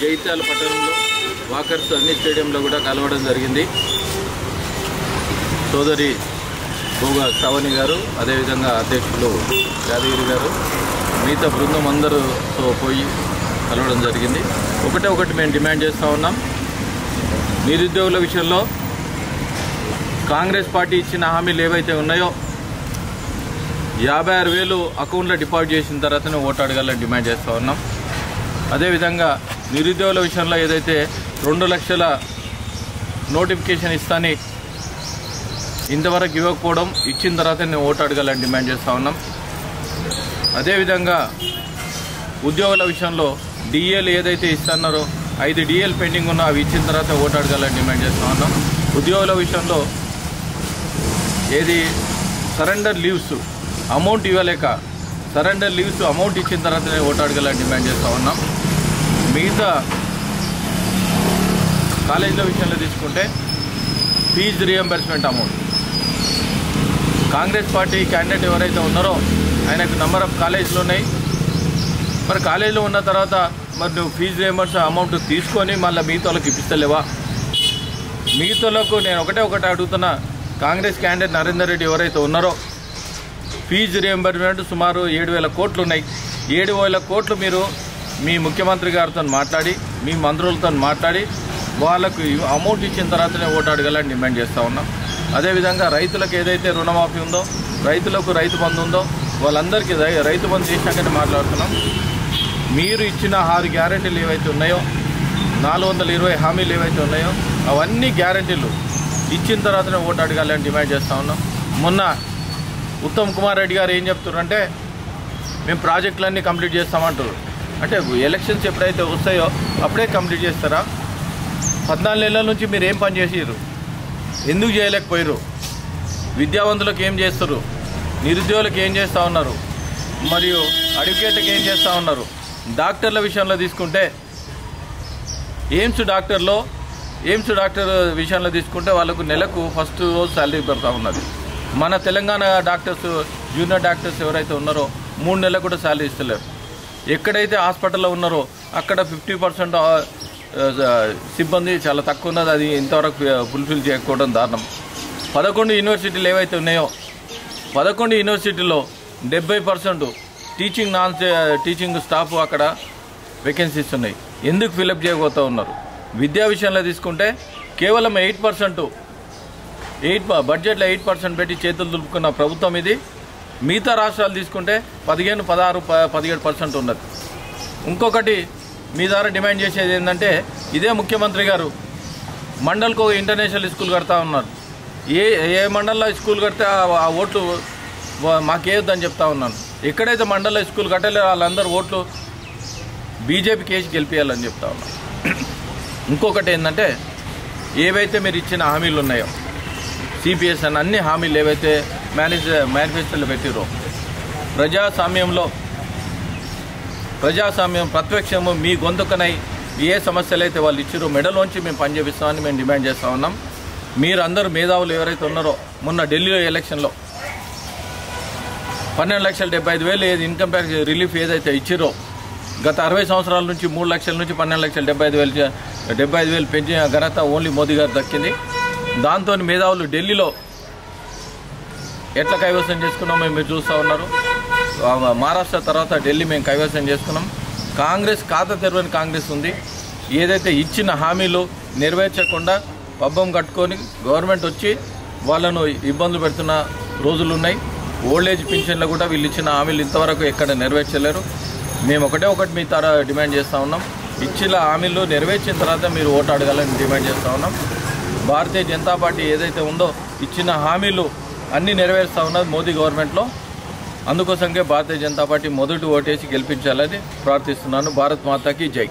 జైత్యాల పట్టణంలో వాకర్స్ అన్ని స్టేడియంలో కూడా కలవడం జరిగింది. సోదరి భోగా శ్రావణి గారు, అదేవిధంగా అధ్యక్షులు యాదగిరి గారు, మిగతా బృందం అందరూతో పోయి కలవడం జరిగింది. ఒకటి మేము డిమాండ్ చేస్తూ ఉన్నాం. నిరుద్యోగుల విషయంలో కాంగ్రెస్ పార్టీ ఇచ్చిన హామీలు ఏవైతే ఉన్నాయో 56,000 అకౌంట్లో డిపాజిట్ చేసిన తర్వాతనే ఓటు అడగాలని డిమాండ్ చేస్తూ ఉన్నాం. అదేవిధంగా నిరుద్యోగుల విషయంలో ఏదైతే 2 లక్షల నోటిఫికేషన్ ఇస్తాని ఇంతవరకు ఇవ్వకపోవడం, ఇచ్చిన తర్వాతనే ఓటు అడగాలని డిమాండ్ చేస్తూ ఉన్నాం. అదేవిధంగా ఉద్యోగుల విషయంలో డిఏలు ఏదైతే ఇస్తున్నారో 5 డిఏలు పెండింగ్ ఉన్నా అవి ఇచ్చిన తర్వాత ఓటు అడగాలని డిమాండ్ చేస్తూ ఉన్నాం. ఉద్యోగుల విషయంలో ఏది సరెండర్ లీవ్స్ అమౌంట్ ఇవ్వలేక సరెండర్ లీవ్స్ అమౌంట్ ఇచ్చిన తర్వాతనే ఓటు అడగాలని డిమాండ్ చేస్తూ ఉన్నాం. మిగతా కాలేజీల విషయంలో తీసుకుంటే fee reimbursement amount Congress party candidate ఎవరైతే ఉన్నారో ఆయనకు నెంబర్ ఆఫ్ కాలేజీలు ఉన్నాయి. మరి కాలేజీలో ఉన్న తర్వాత మరి నువ్వు ఫీజు రియంబర్స్ అమౌంట్ తీసుకొని మళ్ళీ మిగతాలకు ఇప్పిస్తలేవా? మిగతాలకు నేను ఒకటే అడుగుతున్నా. కాంగ్రెస్ క్యాండిడేట్ నరేందర్ రెడ్డి ఎవరైతే ఉన్నారో ఫీజు రియంబర్స్మెంట్ సుమారు 7,000 కోట్లు ఉన్నాయి. 7,000 కోట్లు మీరు మీ ముఖ్యమంత్రి గారితో మాట్లాడి, మీ మంత్రులతో మాట్లాడి వాళ్ళకు అమౌంట్ ఇచ్చిన తర్వాతనే ఓటు అడగాలని డిమాండ్ చేస్తూ ఉన్నాం. అదేవిధంగా రైతులకు ఏదైతే రుణమాఫీ ఉందో, రైతులకు రైతు బంధు ఉందో వాళ్ళందరికీ రైతు బంధు చేసినాకనే మాట్లాడుతున్నాం. మీరు ఇచ్చిన 6 గ్యారెంటీలు ఏవైతే ఉన్నాయో, 420 హామీలు ఏవైతే ఉన్నాయో అవన్నీ గ్యారెంటీలు ఇచ్చిన తర్వాతనే ఓటు అడగాలని డిమాండ్ చేస్తూ ఉన్నాం. మొన్న ఉత్తమ్ కుమార్ రెడ్డి గారు ఏం చెప్తున్నారంటే మేము ప్రాజెక్టులన్నీ కంప్లీట్ చేస్తామంటారు. అంటే ఎలక్షన్స్ ఎప్పుడైతే వస్తాయో అప్పుడే కంప్లీట్ చేస్తారా? 14 నెలల నుంచి మీరు ఏం పని చేసిర్రు? ఎందుకు చేయలేకపోయారు? విద్యావంతులకు ఏం చేస్తారు? నిరుద్యోగులకు ఏం చేస్తూ ఉన్నారు? మరియు అడ్వకేట్లకు ఏం చేస్తూ ఉన్నారు? డాక్టర్ల విషయంలో తీసుకుంటే ఎయిమ్స్ డాక్టర్ విషయంలో తీసుకుంటే వాళ్ళకు నెలకు ఫస్ట్ రోజు శాలరీ పెడతా ఉన్నది. మన తెలంగాణ డాక్టర్స్, జూనియర్ డాక్టర్స్ ఎవరైతే ఉన్నారో 3 నెలలకు కూడా శాలరీ ఇస్తలేరు. ఎక్కడైతే హాస్పిటల్లో ఉన్నారో అక్కడ 50% సిబ్బంది చాలా తక్కువ ఉన్నది. అది ఇంతవరకు ఫుల్ఫిల్ చేయకపోవడం దారుణం. 11 యూనివర్సిటీలు ఏవైతే ఉన్నాయో 11 యూనివర్సిటీల్లో 70% టీచింగ్ స్టాఫ్ అక్కడ వేకెన్సీస్ ఉన్నాయి. ఎందుకు ఫిలప్ చేయబోతూ ఉన్నారు? విద్యా విషయంలో తీసుకుంటే కేవలం 8% బడ్జెట్లో 8% పెట్టి చేతులు దులుపుకున్న ప్రభుత్వం ఇది. మిగతా రాష్ట్రాలు తీసుకుంటే 15, 16, 17% ఉన్నది. ఇంకొకటి మీ ద్వారా డిమాండ్ చేసేది ఏంటంటే ఇదే ముఖ్యమంత్రి గారు మండల్కు ఇంటర్నేషనల్ స్కూల్ కడతా ఉన్నారు. ఏ మండల్లో స్కూల్ కడితే ఆ ఓట్లు మాకేయొద్దని చెప్తా ఉన్నాను. ఎక్కడైతే మండల్లో స్కూల్ కట్టలేదో వాళ్ళందరూ ఓట్లు బీజేపీకి వేసి గెలిపించాలని చెప్తా ఉన్నాను. ఇంకొకటి ఏంటంటే ఏవైతే మీరు ఇచ్చిన హామీలు ఉన్నాయో సిపిఎస్ అని అన్ని హామీలు ఏవైతే మేనిఫెస్టోలో పెట్టిరో ప్రజాస్వామ్యం ప్రత్యక్షము మీ గొంతుకనై ఏ సమస్యలు అయితే వాళ్ళు ఇచ్చారో మెడలోంచి మేము పనిచేపిస్తామని మేము డిమాండ్ చేస్తూ ఉన్నాం. మీరు అందరూ మేధావులు ఎవరైతే ఉన్నారో మొన్న ఢిల్లీలో ఎలక్షన్లో 12,75,000 ఏది ఇన్కమ్ ట్యాక్స్ రిలీఫ్ ఏదైతే ఇచ్చారో గత 60 సంవత్సరాల నుంచి 3 లక్షల నుంచి 12,75,000 పెంచిన ఘనత ఓన్లీ మోదీ గారు దక్కింది. దాంతో మేధావులు ఢిల్లీలో ఎట్లా కైవసం చేసుకున్నామో మీరు చూస్తూ ఉన్నారు. మహారాష్ట్ర తర్వాత ఢిల్లీ మేము కైవసం చేసుకున్నాం. కాంగ్రెస్ ఖాతా తెరవని కాంగ్రెస్ ఉంది. ఏదైతే ఇచ్చిన హామీలు నెరవేర్చకుండా పబ్బం కట్టుకొని గవర్నమెంట్ వచ్చి వాళ్ళను ఇబ్బందులు పెడుతున్న రోజులు ఉన్నాయి. ఓల్డేజ్ పింఛన్లు కూడా వీళ్ళు ఇచ్చిన హామీలు ఇంతవరకు ఎక్కడ నెరవేర్చలేరు. మేము ఒకటి మీ ద్వారా డిమాండ్ చేస్తూ ఉన్నాం. ఇచ్చిన హామీలు నెరవేర్చిన తర్వాత మీరు ఓటు అడగాలని డిమాండ్ చేస్తూ ఉన్నాం. భారతీయ జనతా పార్టీ ఏదైతే ఉందో ఇచ్చిన హామీలు అన్నీ నెరవేరుస్తూ ఉన్నది మోదీ గవర్నమెంట్లో. అందుకోసంగా భారతీయ జనతా పార్టీ మొదటి ఓటేసి గెలిపించాలని ప్రార్థిస్తున్నాను. భారత్ మాతాకి జై.